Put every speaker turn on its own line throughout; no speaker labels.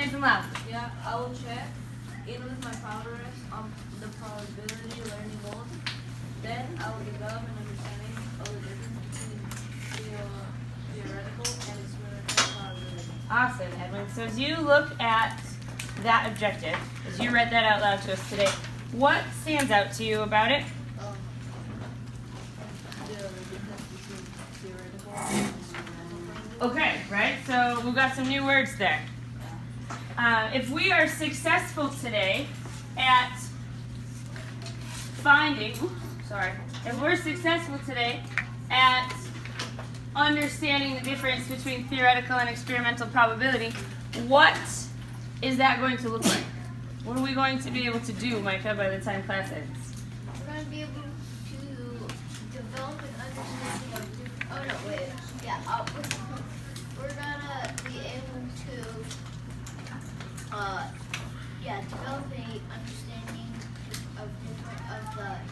nice and loud.
Yeah, I will check in with my progress on the probability learning goals. Then I will develop an understanding of the difference between theoretical and experimental probability.
Awesome, Edwin. So as you look at that objective, as you read that out loud to us today, what stands out to you about it?
The difference between theoretical and experimental.
Okay, right? So we've got some new words there. If we are successful today at if we're successful today at understanding the difference between theoretical and experimental probability, what is that going to look like? What are we going to be able to do, Micah, by the time class ends?
We're going to be able to develop an understanding of different, we're going to be able to develop a understanding of the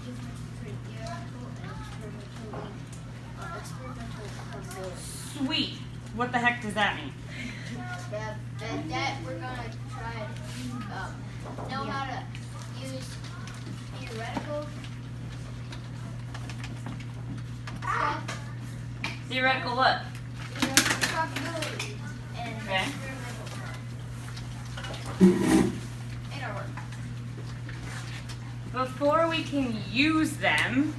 difference between theoretical and experimental probability.
Sweet. What the heck does that mean?
That we're going to try to know how to use theoretical stuff.
Theoretical what?
Theoretical probability and
Okay.
experimental probability. In our work.
Before we can use them,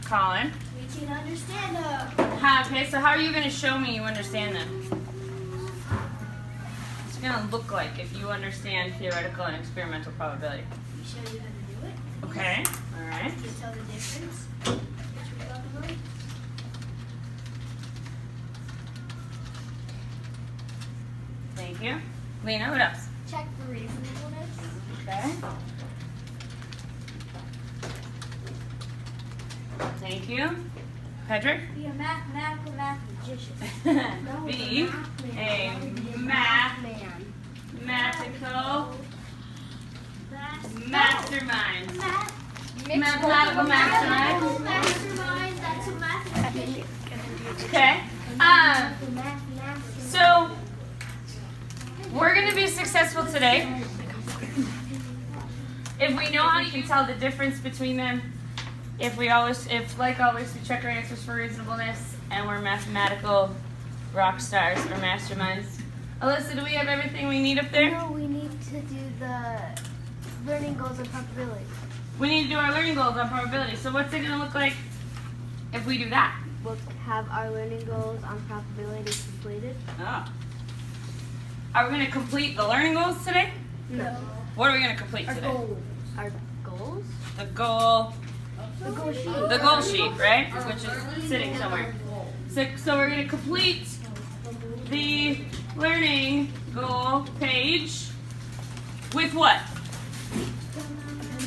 Colin.
We can understand them.
Okay, so how are you going to show me you understand them? What's it going to look like if you understand theoretical and experimental probability?
We show you how to do it.
Okay, all right.
You tell the difference. Which we got to learn.
Thank you. Lena, what else?
Check for reasonableness.
Okay. Thank you. Patrick?
Be a mathematical magician.
Be a mathematical mastermind. Mathematical mastermind.
Mastermind. That's a mathematician.
Okay. So we're going to be successful today if we know how you can tell the difference between them. If like always, we check our answers for reasonableness, and we're mathematical rock stars or masterminds. Alyssa, do we have everything we need up there?
No, we need to do the learning goals and probability.
We need to do our learning goals on probability. So what's it going to look like if we do that?
We'll have our learning goals on probability completed.
Oh. Are we going to complete the learning goals today?
No.
What are we going to complete today?
Our goals?
The goal.
The goal sheet.
The goal sheet, right? Which is sitting somewhere. So we're going to complete the learning goal page with what?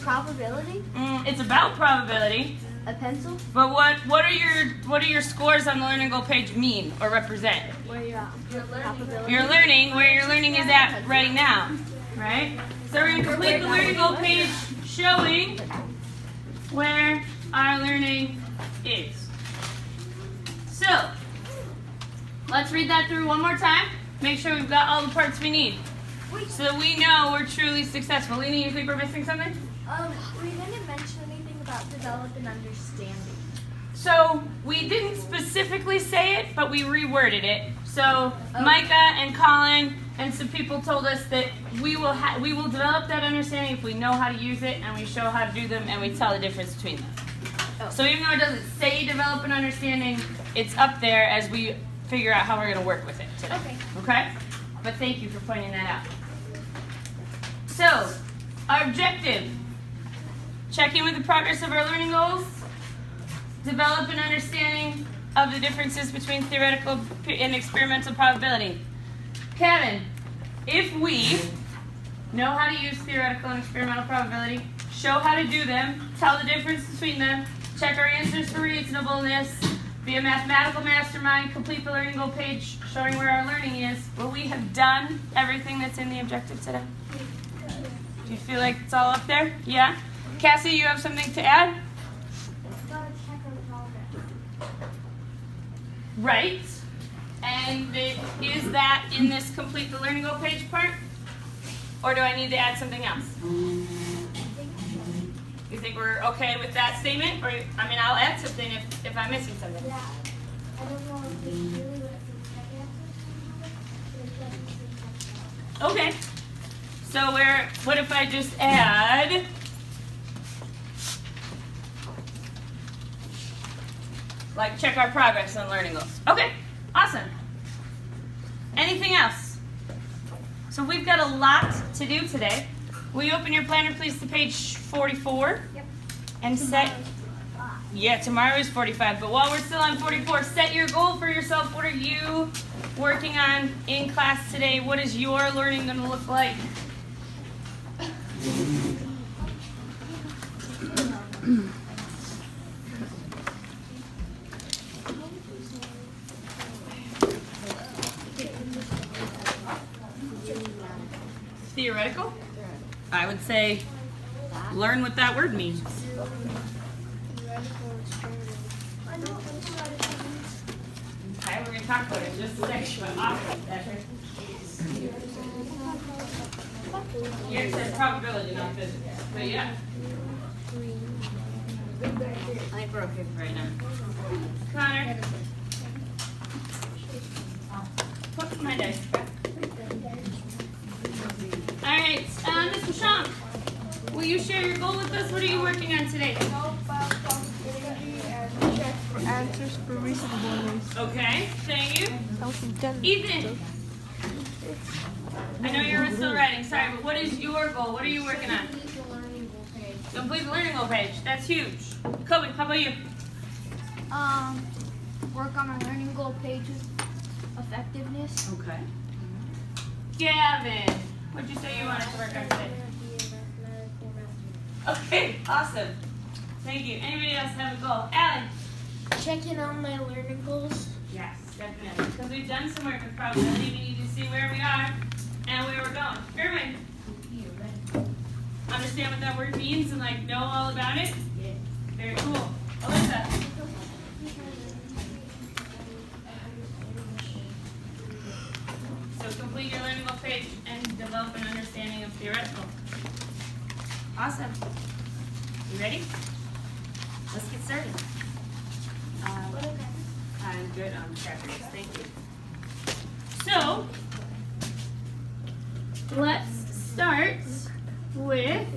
Probability?
It's about probability.
A pencil?
But what are your scores on the learning goal page mean or represent?
Where you're at. Probability.
You're learning where your learning is at right now, right? So we're going to complete the learning goal page showing where our learning is. So, let's read that through one more time. Make sure we've got all the parts we need so that we know we're truly successful. Lena, you think we're missing something?
We didn't mention anything about developing understanding.
So, we didn't specifically say it, but we reworded it. So, Micah and Colin and some people told us that we will develop that understanding if we know how to use it and we show how to do them and we tell the difference between them.
Oh.
So even though it doesn't say develop an understanding, it's up there as we figure out how we're going to work with it today.
Okay.
Okay? But thank you for pointing that out. So, our objective, check in with the progress of our learning goals, develop an understanding of the differences between theoretical and experimental probability. Kevin, if we know how to use theoretical and experimental probability, show how to do them, tell the difference between them, check our answers for reasonableness, be a mathematical mastermind, complete the learning goal page showing where our learning is, will we have done everything that's in the objective today? Do you feel like it's all up there? Yeah? Cassie, you have something to add?
Gotta check our progress.
Right. And And is that in this complete the learning goal page part? Or do I need to add something else? You think we're okay with that statement? Or, I mean, I'll add something if I'm missing something.
Yeah. I don't know if it's really what
Okay. So what if I just add like check our progress on learning goals? Okay, awesome. Anything else? So we've got a lot to do today. Will you open your planner please to page 44?
Yep.
And set, yeah, tomorrow is 45, but while we're still on 44, set your goal for yourself. What are you working on in class today? What is your learning going to look like? Theoretical? I would say learn what that word means. Okay, we're going to talk about it in just a second, but awesome. Here it says probability, not physics. But yeah. I think we're okay for right now. Connor. Put my dice back. Alright, Mr. Shank, will you share your goal with us? What are you working on today?
Check for answers for reasonableness.
Okay, thank you.
Done.
Ethan, I know you're still writing, sorry, but what is your goal? What are you working on?
Complete the learning goal page.
Complete the learning goal page. That's huge. Kobe, how about you?
Work on my learning goal page's effectiveness.
Okay. Gavin, what'd you say you wanted to work on today? Okay, awesome. Thank you. Anybody else have a goal? Alan?
Checking on my learning goals.
Yes, definitely. Because we've done some work with probability, we need to see where we are and where we're going. Erwin? Understand what that word means and like know all about it? Yeah. Very cool. Alyssa? So complete your learning goal page and develop an understanding of theoretical. Awesome. You ready? Let's get started. I'm good on chapters. Thank you. So, let's start with